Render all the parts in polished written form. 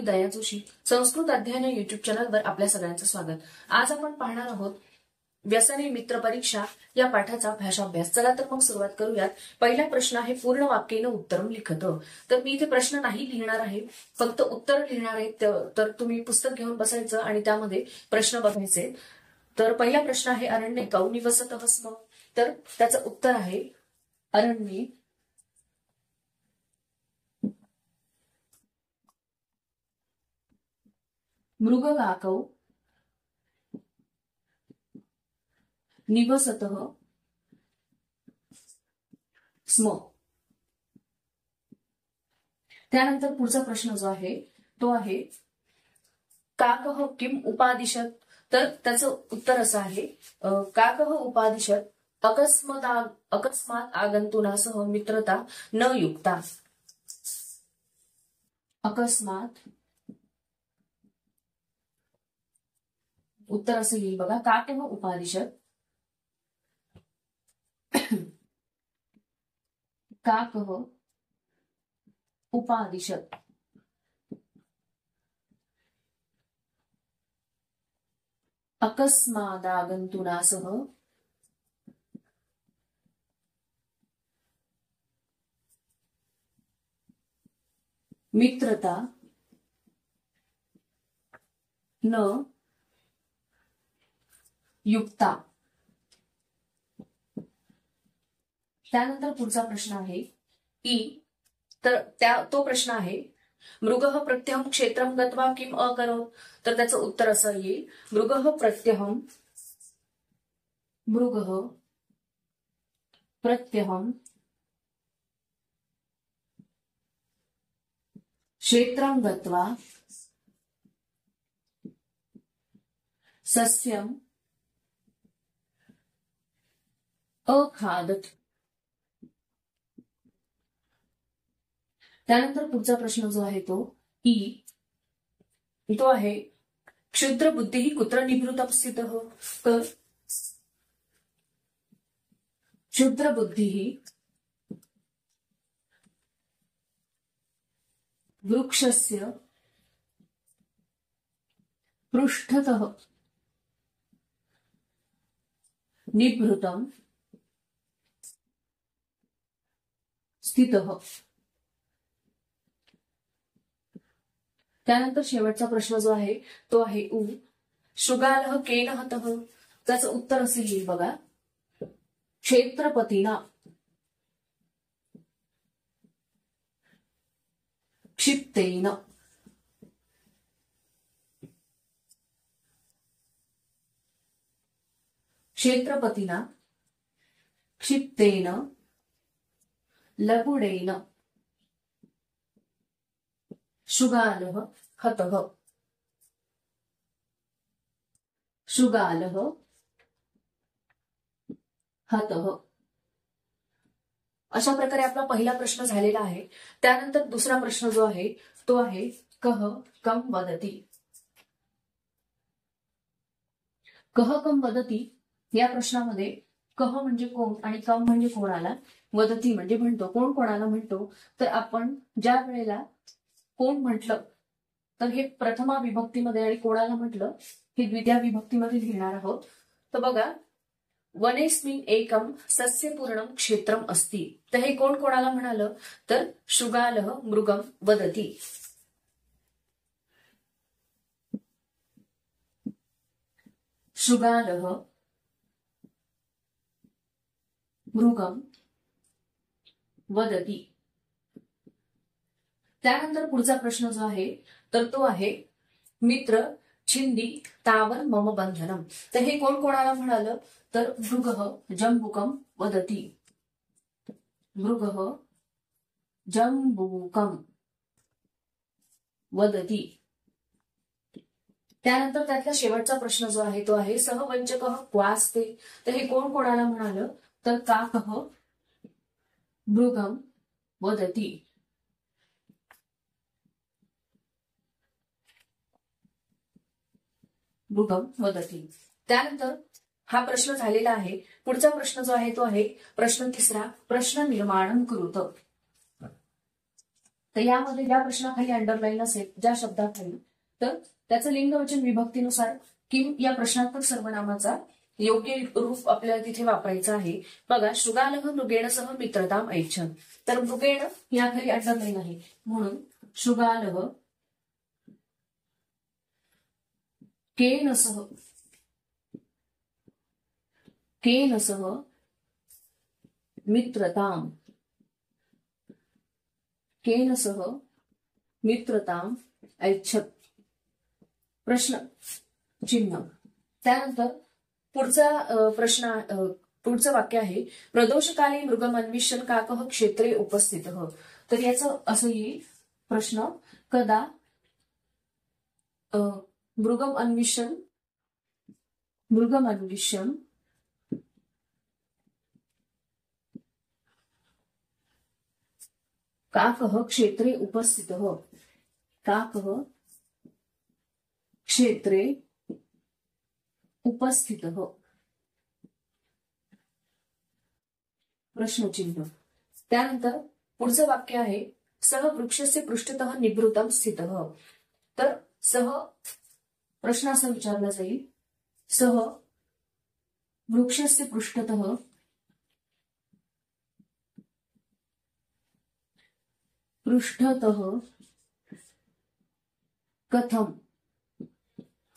दया जोशी. संस्कृत अध्ययन युट्यूब चॅनलवर आपल्या सगळ्यांचं स्वागत. आज आपण पाहणार आहोत व्यसनी मित्र परीक्षा या पाठाचा भाषाभ्यास. चला तर मग सुरुवात करूयात. पहिला प्रश्न आहे पूर्ण वाक्येनं उत्तरम लिखत. तर मी इथे प्रश्न नाही लिहिणार आहे, फक्त उत्तर लिहिणार आहे. तर तुम्ही पुस्तक घेऊन बसायचं आणि त्यामध्ये प्रश्न बघायचे. तर पहिला प्रश्न आहे अरण्ये कौ निवसतः स्म. तर त्याचं उत्तर आहे अरण्ये मृगकाकौ निवसतः स्म. त्यानंतर पुढचा प्रश्न जो आहे तो आहे काकः किम उपादिशत. तर त्याचं उत्तर असं आहे काकः उपादिशत अकस्मात आगंतुनासह मित्रता न युक्ता. अकस्मात उत्तर असं येईल बघा. काकः उपादिशत काकः उपादिशत अकस्मादागंतुनासह मित्रता न युक्ता. त्यानंतर पुढचा प्रश्न आहे ई. तर तो प्रश्न आहे मृगः प्रत्यहं क्षेत्रं गत्वा किम अकरोत्. तर त्याचं उत्तर असं येईल मृगः प्रत्यहं क्षेत्रं गत्वा सस्यं अखादत. त्यानंतर पुढचा प्रश्न जो आहे तो ई. तो आहे क्षुद्र बुद्धी कुत्र निभृतं स्थितः. तर क्षुद्र बुद्धी वृक्षस्य पृष्ठतः निभृतं स्थितः. त्यानंतर शेवटचा प्रश्न जो आहे तो आहे उ. शृगालः केन हतः. त्याचं उत्तर असे येईल बघा क्षेत्रपतीना क्षिप्तेन. क्षेत्रपतीना क्षिप्तेन लकुडेन शृगालः हतः. शृगालः हतः. अशा प्रकारे आपला पहिला प्रश्न झालेला आहे. त्यानंतर दुसरा प्रश्न जो आहे तो आहे कः कम वदति. कः कम वदति या प्रश्नामध्ये कः म्हणजे कोण आणि कम म्हणजे कोणाला, वदती म्हणजे म्हणतो. कोण कोणाला म्हणतो. तर आपण ज्या वेळेला कोण म्हटलं तर हे प्रथमा विभक्तीमध्ये आणि कोणाला म्हटलं हे द्वितीया विभक्तीमध्ये लिहिणार आहोत. तर बघा वनेस्मिन् एकं सस्यपूर्णं क्षेत्रम अस्ति. तर हे कोण कोणाला म्हणालं तर शृगालः मृगं वदति. शृगालः मृगं वदति. त्यानंतर पुढचा प्रश्न जो आहे तर तो आहे मित्र छिंदी तावर मम बंधनम. तर हे कोण कोणाला म्हणालं तर मृगः जंबुकम वदति. मृगः जंबुकम वदति. त्यानंतर त्यातला शेवटचा प्रश्न जो आहे तो आहे सहवंचकः क्वास्ते. तर हे कोण कोणाला म्हणालं तर काकः मृगं वदति. मृगं वदति. त्यानंतर हा प्रश्न झालेला आहे. पुढचा प्रश्न जो आहे तो आहे प्रश्न तिसरा प्रश्न निर्माणं कुरुत. तर यामध्ये ज्या प्रश्नाखाली अंडरलाईन असेल ज्या शब्दाखाली, तर त्याचं लिंगवचन विभक्तीनुसार किम या प्रश्नात्मक सर्वनामाचा योग्य रूप आपल्याला तिथे वापरायचं आहे. बघा, शृगालह मृगेणसह मित्रताम ऐच्छन्. तर मृगेण याखाली अंडरलाईन आहे, म्हणून शृगालह केनसह मित्रताम ऐच्छत्. प्रश्न चिन्ह. त्यानंतर पुढचं वाक्य आहे प्रदोषकाली मृगमन्विष्यन् काकः क्षेत्रे उपस्थितः. तर याचं असं येईल प्रश्न, कदा मृगमन्विष्यन् काकः क्षेत्रे उपस्थितः. प्रश्नचिन्ह. त्यानंतर पुढचं वाक्य आहे सह वृक्षस्य पृष्ठतः निभृतं स्थितः. तर सह प्रश्न असा विचारला जाईल, सह वृक्षस्य पृष्ठतः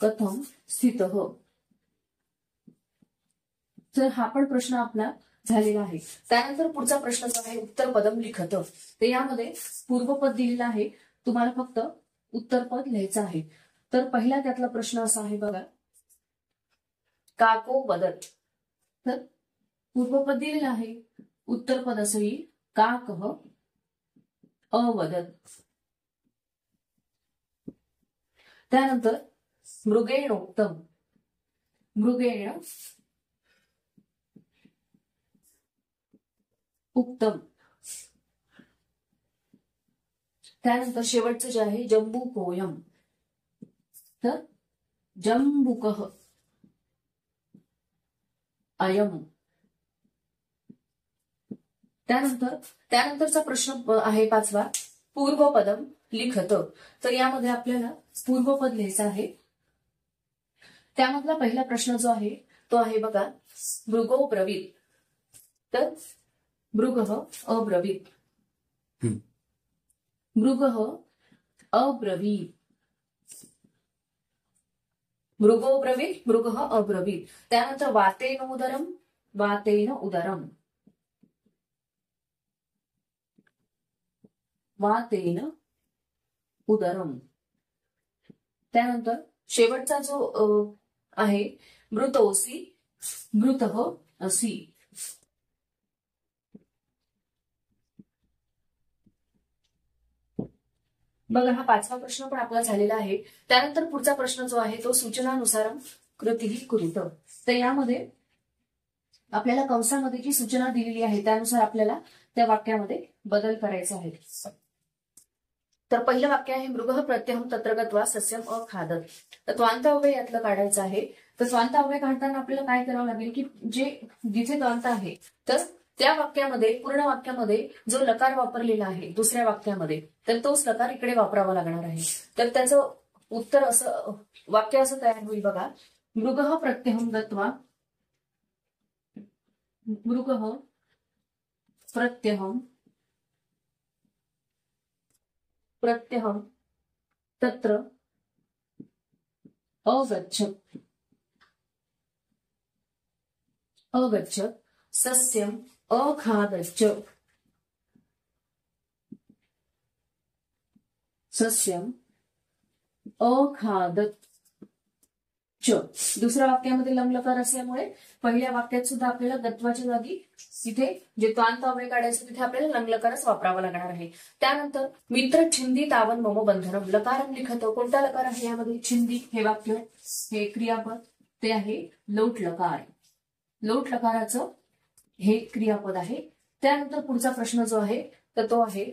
कथम स्थितः. तर हा पण प्रश्न आपला झालेला आहे. त्यानंतर पुढचा प्रश्न जो आहे उत्तर पदम लिखत. तर यामध्ये पूर्वपद दिलेलं आहे, तुम्हाला फक्त उत्तरपद लिहायचं आहे. तर पहिला त्यातला प्रश्न असा आहे बघा, काको वदत. तर पूर्वपद दिलेलं आहे, उत्तरपद असं येईल काकः अवदत. त्यानंतर मृगेणोक्तम, मृगेण उक्तम. त्यानंतर शेवटचं जे आहे जम्बूकोयम, तर जम्बुकः अयम. त्यानंतरचा प्रश्न आहे पाचवा, पूर्वपदम लिखत. तर यामध्ये आपल्याला पूर्वपद लिहायचं आहे. त्यामधला पहिला प्रश्न जो आहे तो आहे बघा, मृगो ब्रवीत. तर मृगः अब्रवीत, मृगो ब्रवीत, मृगः अब्रवीत. त्यानंतर वातेन उदरम. त्यानंतर शेवटचा जो आहे मृतोसी, मृतः असि. बघा, हा पाचवा प्रश्न पण आपला झालेला आहे. त्यानंतर पुढचा प्रश्न जो आहे तो सूचनानुसारम कृतीही कुरुत. तर यामध्ये आपल्याला कंसामध्ये जी सूचना दिलेली आहे त्यानुसार आपल्याला त्या वाक्यामध्ये बदल करायचा आहे. तर पहिलं वाक्य आहे मृगः प्रत्यहम तत्र गत्वा सस्यम अखादत. तर त्वांत अव्यय यातलं काढायचं आहे. तर त्वांत अव्यय काढताना आपल्याला काय करावं लागेल की जिथे त्वांत आहे तर त्या वाक्यामध्ये, पूर्ण वाक्यामध्ये जो लकार वापरलेला आहे दुसऱ्या वाक्यामध्ये, तर तोच लकार इकडे वापरावा लागणार आहे. तर त्याचं उत्तर असं, वाक्य असं तयार होईल बघा, मृगः प्रत्यहम गत्वा, मृगः प्रत्यहम तत्र अगच्छत् सस्यम अखादच्च. दुसऱ्या वाक्यामध्ये लंबलकार असल्यामुळे पहिल्या वाक्यात सुद्धा आपल्याला गत्वाच्या जागी तिथे जे त्वांत अव्यय काढायचं तिथे आपल्याला लंबलकारच वापरावा लागणार आहे. त्यानंतर मित्र छिंदी तावन मम बंधनम लकारम लिखत. कोणता लकार आहे यामध्ये? छिंदी हे वाक्य, हे क्रियापद, ते आहे लोट लकार. लोट लकाराचं हे क्रियापद आहे. त्यानंतर पुढचा प्रश्न जो आहे तर तो आहे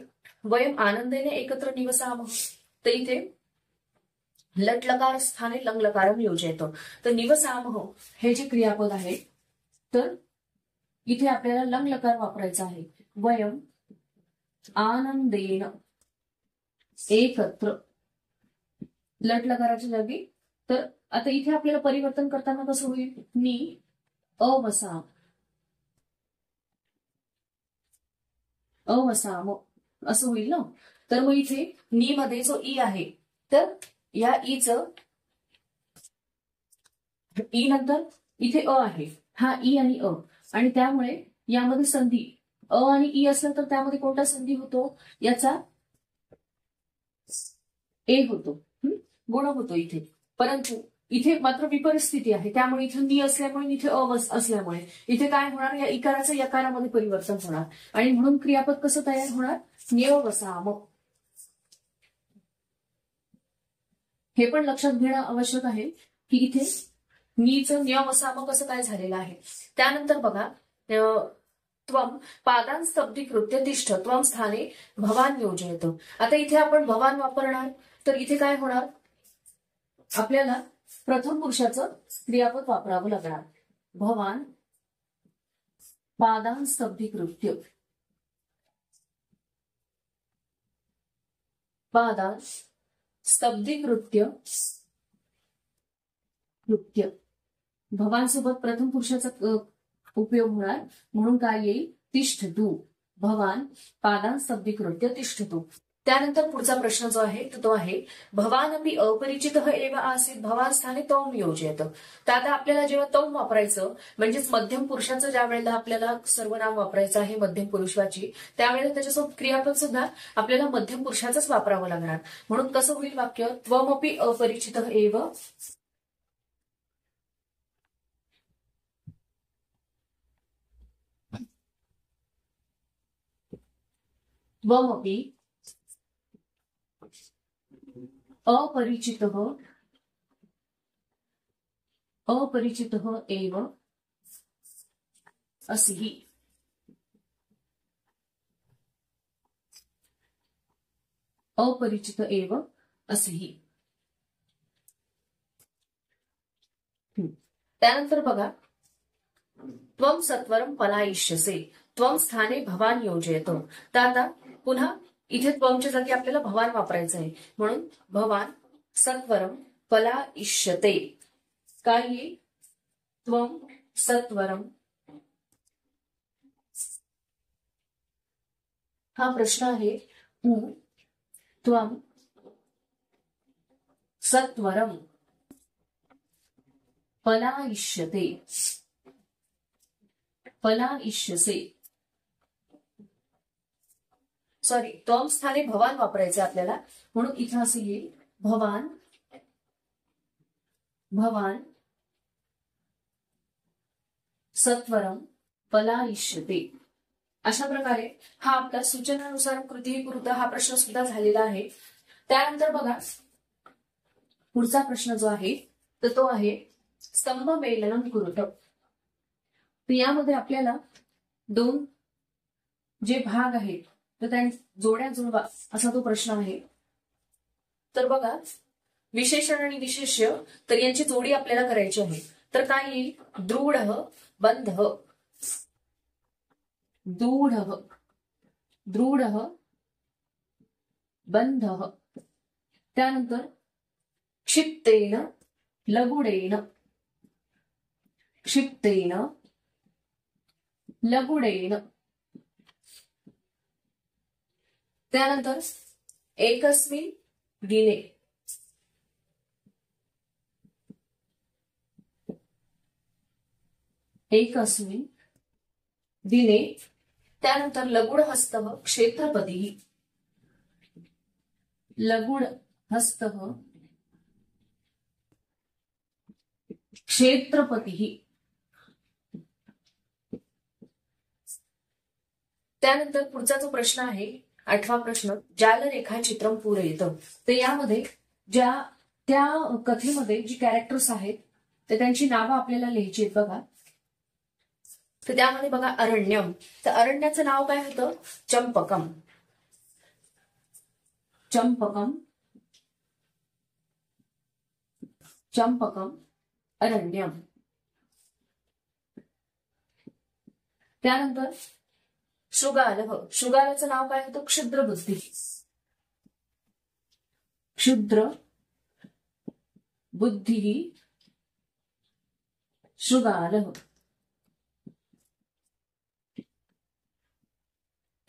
वयम आनंदेने एकत्र निवसामः. तर इथे लट लकार स्थाने लंग लकारम योजयतो. तर निवसामः हे जे क्रियापद आहे तर इथे आपल्याला लंग लकार वापरायचा आहे. वयम आनंदेन एकत्र, लट लकाराच्या जागी. तर आता इथे आपल्याला परिवर्तन करताना कसं होईल? नी अवसा, अवसाम असं होईल ना. तर मग इथे नी मध्ये जो ई आहे, तर या ईचं ई नंतर इथे अ आहे, हा ई आणि अ, आणि त्यामुळे यामध्ये संधी अ आणि ई असलं तर त्यामध्ये कोणता संधी होतो? याचा ए होतो, गुण होतो इथे. परंतु इथे मात्र विपरिस्थिती आहे, त्यामुळे इथे नी असल्यामुळे, इथे अ असल्यामुळे इथे काय होणार? या इकाराचं यकारामध्ये परिवर्तन होणार आणि म्हणून क्रियापद कसं तयार होणार? न्यवसाम. हे पण लक्षात घेणं आवश्यक आहे की इथे नीचं न्यवसाम कसं काय झालेलं आहे. त्यानंतर बघा, त्वम पादान स्तब्धीकृत्य तिष्ठ त्वम स्थाने भवान योजयत. आता इथे आपण भवान वापरणार, तर इथे काय होणार? आपल्याला प्रथम पुरुषाचं क्रियापद वापरावं लागणार. भवान पादान स्तब्धीकृत्य, पादान स्तब्धीकृत्य कृत्य. भवान सोबत प्रथम पुरुषाचा उपयोग होणार, म्हणून काय येईल? तिष्ठतु. भवान पादान स्तब्धीकृत्य तिष्ठतु. त्यानंतर पुढचा प्रश्न जो आहे तो आहे भवानपि अपरिचित एव आसीत भवान स्थाने तौम योजयत. तर आता आपल्याला जेव्हा तौम वापरायचं, म्हणजेच मध्यम पुरुषाचं ज्या वेळेला आपल्याला सर्वनाम वापरायचं आहे मध्यम पुरुषवाची, त्यावेळेला त्याच्यासोबत क्रियापद सुद्धा आपल्याला मध्यम पुरुषाचंच वापरावं लागणार. म्हणून कसं होईल वाक्य? त्वमपि अपरिचित एव त्वमपि अपरिचितः एव असिहि. अपरिचित एव असिहि. त्यानंतर बघा, त्वम सत्वरम पलायिष्यसे त्वम स्थाने भवान योजयत. तर आता पुन्हा इथे त्वमच्या जागी आपल्याला भवान वापरायचं आहे, म्हणून भवान सत्वरम पलायिष्यते. काय येईल? त्वम सत्वरम. हा प्रश्न आहे. त्वम सत्वरम पलायिष्यते, पलायिष्यसे. सॉरी, त्वम स्थाने भवान वापरायचे आपल्याला, म्हणून इथं असं येईल भवान, भवान सत्वरम पलायिष्यते. अशा प्रकारे हा आपला सूचनानुसार कृती कृत हा प्रश्न सुद्धा झालेला आहे. त्यानंतर बघा पुढचा प्रश्न जो आहे तर तो आहे स्तंभ मेलनम कुरुत. तर यामध्ये आपल्याला दोन जे भाग आहेत तर त्या जोड्या जुळवा असा तो प्रश्न आहे. तर बघा, विशेषण आणि विशेष्य, तर यांची जोडी आपल्याला करायची आहे. तर काय येईल? दृढ बंध, दृढ, दृढ बंध. त्यानंतर क्षिप्तेन लगुडेन, क्षिप्तेन लगुडेन. त्यानंतर एकस्मिन दिने, एकस्मिन दिने. त्यानंतर लगुड हस्त क्षेत्रपती, लगुड हस्त क्षेत्रपती. त्यानंतर पुढचा जो प्रश्न आहे 8वा प्रश्न, जाल रेखाचित्रम पूरयित. तर यामध्ये ज्या त्या कथेमध्ये जी कॅरेक्टर्स आहेत तर त्यांची नावं आपल्याला लिहायची आहेत बघा. तर त्यामध्ये बघा अरण्यम, तर अरण्याचं नाव काय होतं? चंपकम, चंपकम, चंपकम अरण्यम. त्यानंतर शृगाल, शृगालाचं नाव काय होतं? क्षुद्रबुद्धी, क्षुद्र बुद्धी शृगालः.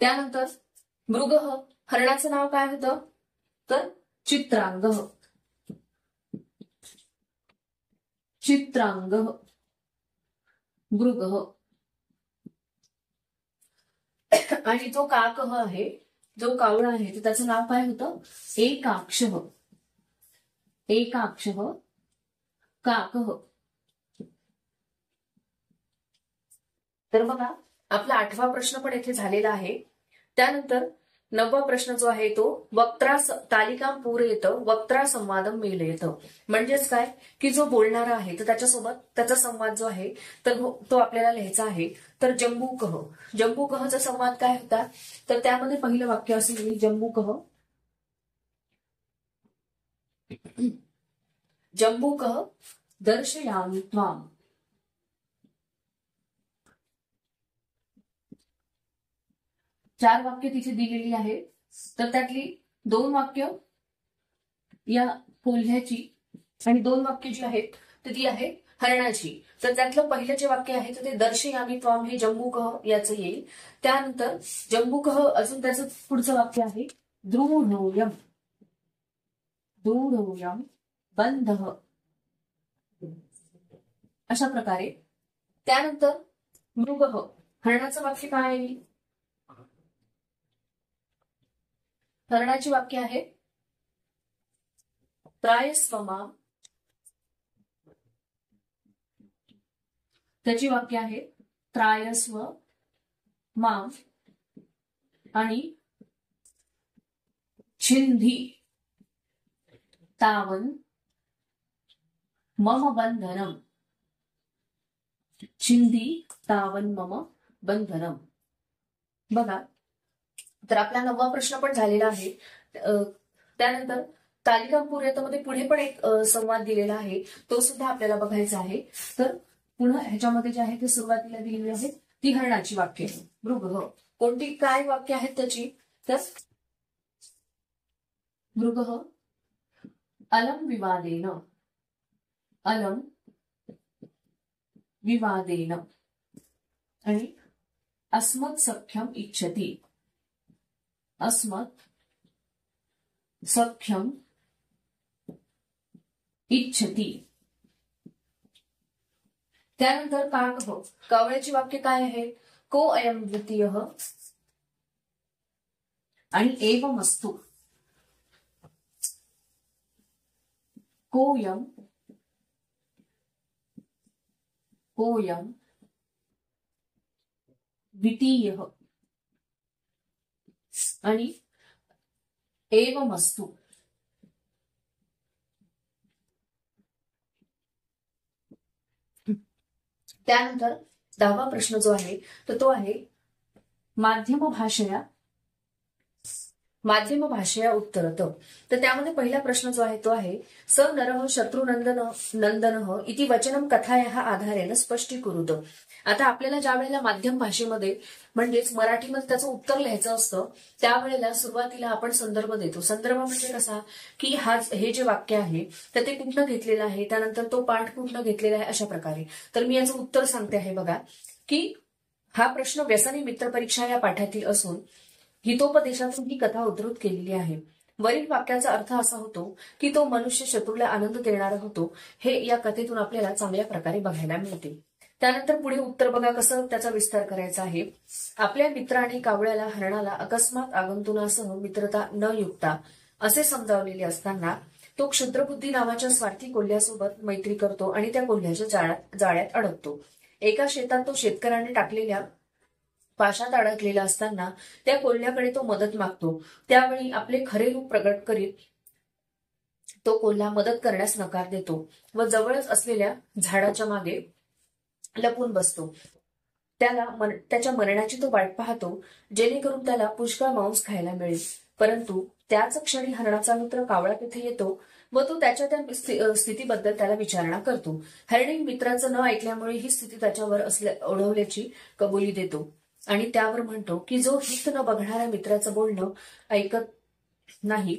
त्यानंतर मृगः, हरणाचं नाव काय होतं तर चित्रांगः. चित्रांगः. मृगः. आणि जो काकः आहे, जो कावळा आहे, तर त्याचं नाव काय होतं एकाक्षः. एकाक्षः काकः. तर बघा आपला 8वा प्रश्न पण येथे झालेला आहे. त्यानंतर 9वा प्रश्न जो आहे तो वक्त्रा तालिकां पूरयेत वक्त्रा संवादम मेलयेत. म्हणजेच काय की जो बोलणारा आहे तर त्याच्यासोबत त्याचा संवाद जो आहे तर तो आपल्याला लिहायचा आहे. तर जंबूकः. जंबूकहचा संवाद काय होता तर त्यामध्ये पहिलं वाक्य असं येईल जंबूकः. जंबूकः दर्शयामि त्वाम्. चार वाक्य तिथे दिलेली आहे. तर त्यातली 2 वाक्य या कोल्ह्याची आणि 2 वाक्य जी आहेत तर ती आहे हरणाची. तर त्यातलं पहिलं जे वाक्य आहे तर ते दर्शयामि त्वाम हे जंबूकः याचं येईल. त्यानंतर जंबूकः अजून त्याचं पुढचं वाक्य आहे द्रूढोऽयम्. द्रूढोऽयम् बंधः. अशा प्रकारे. त्यानंतर मृगः, हरणाचं वाक्य काय येईल. हरणाची वाक्य आहे त्रायस्व माम्. त्याची वाक्य आहे त्रायस्व माम् आणि छिंधी तावन् मम बंधनम. छिंधी तावन् मम बंधनम. बघा तर आपला 9वा प्रश्न पण झालेला आहे. त्यानंतर तालिकां पूरयेतमध्ये पुढे पण एक संवाद दिलेला आहे, तो सुद्धा आपल्याला बघायचा आहे. तर पुन्हा ह्याच्यामध्ये जे आहे ते सुरुवातीला दिलेली आहे ती हरणाची वाक्य. मृगः, कोणती काय वाक्य आहेत त्याची तर मृगः अलम विवादेन. अलम विवादेन आणि अस्मत् सख्यम इच्छति. अस्मत् सख्यम इच्छति. त्यानंतर काकः, कावळ्याची वाक्य काय आहे को अयम द्वितीयः आणि एवमस्तु. कोयम कोयम द्वितीयः आणि एवमस्तु. त्यानंतर 10वा प्रश्न जो आहे तर तो आहे माध्यम भाषया उत्तरत. तर त्यामध्ये पहिला प्रश्न जो आहे तो आहे स नरः शत्रुनंदनः इति वचनम कथायाः आधारेण स्पष्टीकुरुत. आता आपल्याला ज्या वेळेला माध्यम भाषेमध्ये म्हणजेच मराठीमध्ये त्याचं उत्तर लिहायचं असतं त्यावेळेला सुरुवातीला आपण संदर्भ देतो. संदर्भ म्हणजे कसा की हे जे वाक्य आहे तर ते कुठनं घेतलेलं आहे, त्यानंतर तो पाठ कुठनं घेतलेला आहे, अशा प्रकारे. तर मी याचं उत्तर सांगते आहे बघा की हा प्रश्न व्यसनी मित्र परीक्षा या पाठातील असून हितोपदेशातून ही कथा उद्धृत केलेली आहे. वरील वाक्याचा अर्थ असा होतो की तो मनुष्य शत्रूला आनंद देणारा होतो. हे या कथेतून आपल्याला चांगल्या प्रकारे बघायला मिळते. त्यानंतर पुढे उत्तर बघा कसं त्याचा विस्तार करायचा आहे. आपल्या मित्राने कावळ्याला हरणाला अकस्मात आगंतुनासह मित्रता न युक्ता असे समजावलेले असताना तो क्षुद्रबुद्धी नावाच्या स्वार्थी कोल्ह्यासोबत मैत्री करतो आणि त्या कोल्ह्याच्या जाळ्यात अडकतो. एका शेतात तो शेतकऱ्याने टाकलेल्या पाशात अडकलेला असताना त्या कोल्ह्याकडे तो मदत मागतो. त्यावेळी आपले खरे रूप प्रगट करीत तो कोल्हा मदत करण्यास नकार देतो व जवळच असलेल्या झाडाच्या मागे लपून बसतो. त्याच्या मरणाची तो वाट पाहतो जेणेकरून त्याला पुष्कळ मांस खायला मिळेल. परंतु त्याच क्षणी हरणाचा मित्र कावळा तिथे येतो व तो त्याच्या त्या स्थितीबद्दल त्याला विचारणा करतो. हरणी मित्राचं न ऐकल्यामुळे ही स्थिती त्याच्यावर ओढवल्याची कबुली देतो आणि त्यावर म्हणतो की जो हित न बघणाऱ्या मित्राचं बोलणं ऐकत नाही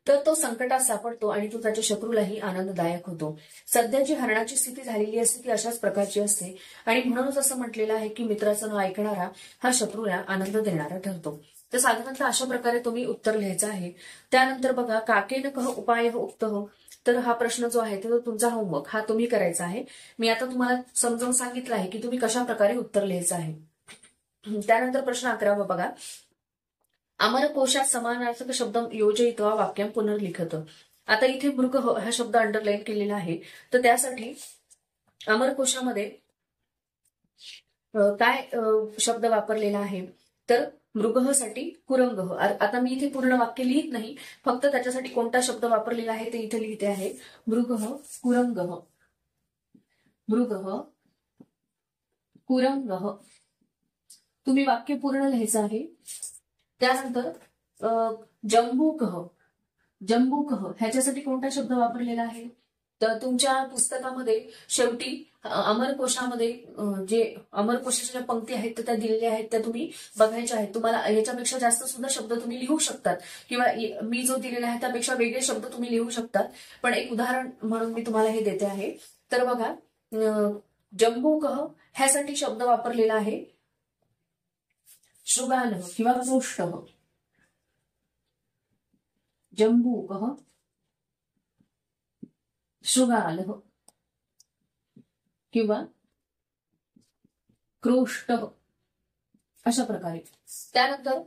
तर तो संकटात सापडतो आणि तो त्याच्या शत्रूलाही आनंददायक होतो. सध्या जी हरणाची स्थिती झालेली असते ती अशाच प्रकारची असते आणि म्हणूनच असं म्हटलेलं आहे की मित्राचं न ऐकणारा हा शत्रूला आनंद देणारा ठरतो. तर साधारणतः अशा प्रकारे तुम्ही उत्तर लिहायचं आहे. त्यानंतर बघा, काकेन कह उपाय उक्त हो. तर हा प्रश्न जो आहे तो तुमचा होमवर्क हा तुम्ही करायचा आहे. मी आता तुम्हाला समजावून सांगितलं आहे की तुम्ही कशा प्रकारे उत्तर लिहायचं आहे. त्यानंतर प्रश्न 11 बघा, अमरकोशात समानार्थक शब्द योजयित्वा वाक्यम पुनर्लिखत. आता इथे मृग हा शब्द अंडरलाईन केलेला आहे. तर त्यासाठी अमरकोशामध्ये काय शब्द वापरलेला आहे, तर मृगः साठी कुरंगः. आता मी इथे पूर्ण वाक्य लिहित नाही, फक्त त्याच्यासाठी कोणता शब्द वापरलेला आहे ते इथे लिहिते आहे. मृगः कुरंगः, मृगः कुरंगः. तुम्ही वाक्य पूर्ण लिहायचं आहे. त्यानंतर जंबूकः, जंबूकः ह्याच्यासाठी कोणता शब्द वापरलेला आहे, तर तुमच्या पुस्तकामध्ये शेवटी अमरकोशामध्ये जे अमरकोशाच्या ज्या पंक्ती आहेत त्या दिलेल्या आहेत त्या तुम्ही बघायच्या आहेत. तुम्हाला याच्यापेक्षा जास्त सुद्धा शब्द तुम्ही लिहू शकतात किंवा मी जो दिलेला आहे त्यापेक्षा वेगळे शब्द तुम्ही लिहू शकतात. पण एक उदाहरण म्हणून मी तुम्हाला हे देते आहे. तर बघा, जंबूकः ह्यासाठी शब्द वापरलेला आहे शृगालः किंवा क्रोष्टः. जंबूकः, शृगालः किंवा क्रोष्टः अशा प्रकारे. त्यानंतर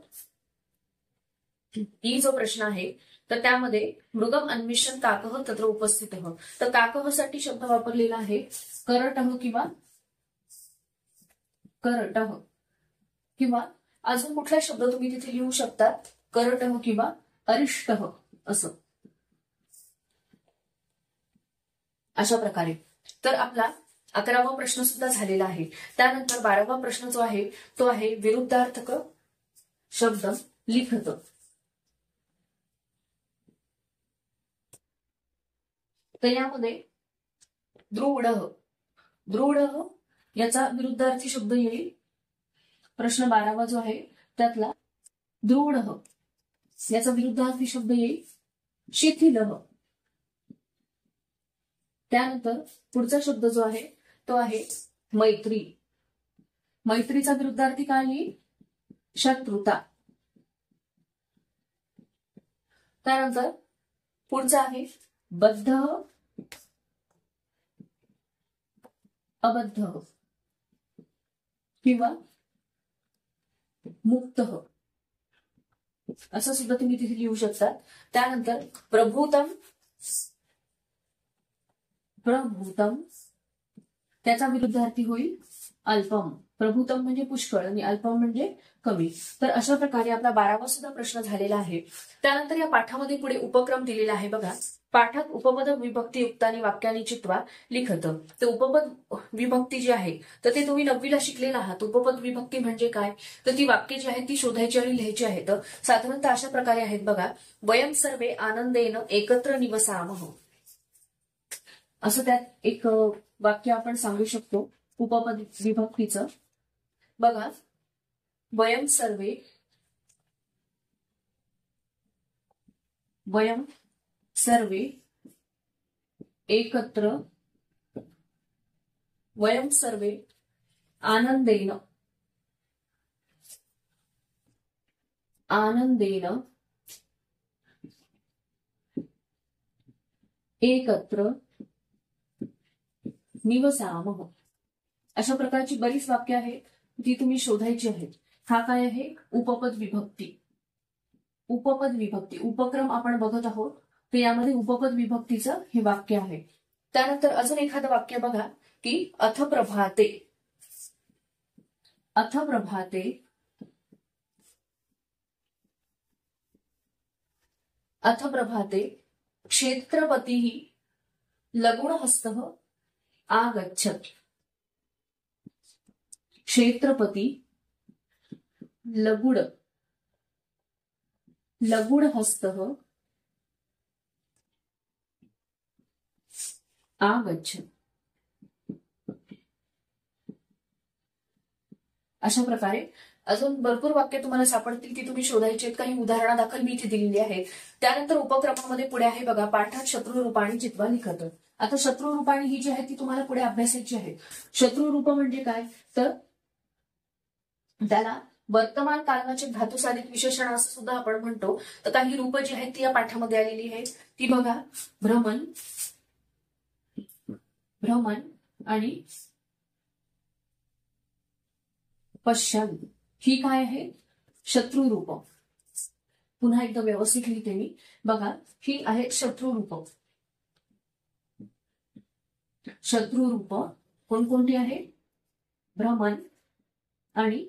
ही जो प्रश्न आहे तर त्यामध्ये मृगम अन्विषण काकः तत्र उपस्थितः. तर काकः साठी शब्द वापरलेला आहे करटः किंवा करटः किंवा अजून कुठला शब्द तुम्ही तिथे लिहू शकतात, करटः किंवा अरिष्टः असं, अशा प्रकारे. तर आपला 11वा प्रश्न सुद्धा झालेला आहे. त्यानंतर 12वा प्रश्न जो आहे तो आहे विरुद्धार्थक शब्द लिखत. तर यामध्ये दृढ, दृढ याचा विरुद्धार्थी शब्द येईल. प्रश्न 12वा जो आहे त्यातला दृढ याचा विरुद्धार्थी शब्द येईल शिथिल. त्यानंतर पुढचा शब्द जो आहे तो आहे मैत्री. मैत्रीचा विरुद्धार्थी काय येईल, शत्रुता. त्यानंतर पुढचा आहे बद्ध, अबद्ध किंवा मुक्त असं सुद्धा तुम्ही तिथे लिहू शकता. त्यानंतर प्रभूतम, प्रभूतम त्याचा विरुद्धार्थी होईल अल्पम. प्रभूतम म्हणजे पुष्कळ आणि अल्पम म्हणजे कमी. तर अशा प्रकारे आपला 12वा सुद्धा प्रश्न झालेला आहे. त्यानंतर या पाठामध्ये पुढे उपक्रम दिलेला आहे बघा. पाठात उपपद विभक्ती युक्तानी वाक्यानी चित्वा लिखत. तर उपपद विभक्ती जी आहे तर ते तुम्ही 9वीला शिकलेला आहात. उपपद विभक्ती म्हणजे काय, तर ती वाक्य जी आहेत ती शोधायची आणि लिहायची आहेत. साधारणतः अशा प्रकारे आहेत बघा. वयम सर्वे आनंदेन एकत्र निवसामः असं त्यात एक वाक्य आपण सांगू शकतो उपपद विभक्तीचं. बघा, वयम सर्वे, वयम सर्वे एकत्र, वयम सर्वे आनंदेन, आनंदेन एकत्र निवसामः. अशा प्रकारची बरीच वाक्य आहेत ती तुम्ही शोधायची आहेत. हा काय आहे, उपपद विभक्ती. उपपद विभक्ती उपक्रम आपण बघत आहोत तर यामध्ये उपपद विभक्तीचं हे वाक्य आहे. त्यानंतर अजून एखादं वाक्य बघा की अथ प्रभाते, अथ प्रभाते, अथ प्रभाते क्षेत्रपतीः लघुणहस्तः आगच्छत्. क्षेत्रपती लघुड, लघुणहस्तः आगच्छत्. अशा प्रकारे अजून भरपूर वाक्य तुम्हाला सापडतील ती तुम्ही शोधायची आहेत. काही उदाहरणादाखल मी इथे दिलेली आहेत. त्यानंतर उपक्रमामध्ये पुढे आहे बघा, पाठात शत्रुरूपाणी चित्वा लिखत. आता शत्रुरूपाणी ही जी आहे ती तुम्हाला पुढे अभ्यासायची आहे. शत्रुरूप म्हणजे काय, तर त्याला वर्तमान कालवाचक धातुसाधित विशेषण असं सुद्धा आपण म्हणतो. तर काही रूप जी आहेत ती या पाठामध्ये आलेली आहेत. ती बघा, भ्रमण, भ्रमण आणि पश्चात, ही काय आहे, शत्रुरूप. पुन्हा एकदा व्यवस्थित लिहिते मी, बघा ही आहे शत्रुरूप. शत्रुरूप कोणकोणती आहे, भ्रमण आणि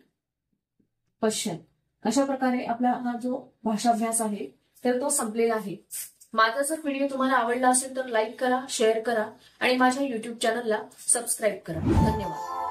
पश्चात. अशा प्रकारे आपला हा जो भाषाभ्यास आहे तर तो संपलेला आहे. माझा जर व्हिडिओ तुम्हाला आवडला असेल तर लाईक करा, शेअर करा आणि माझ्या युट्यूब चॅनलला सबस्क्राईब करा. धन्यवाद.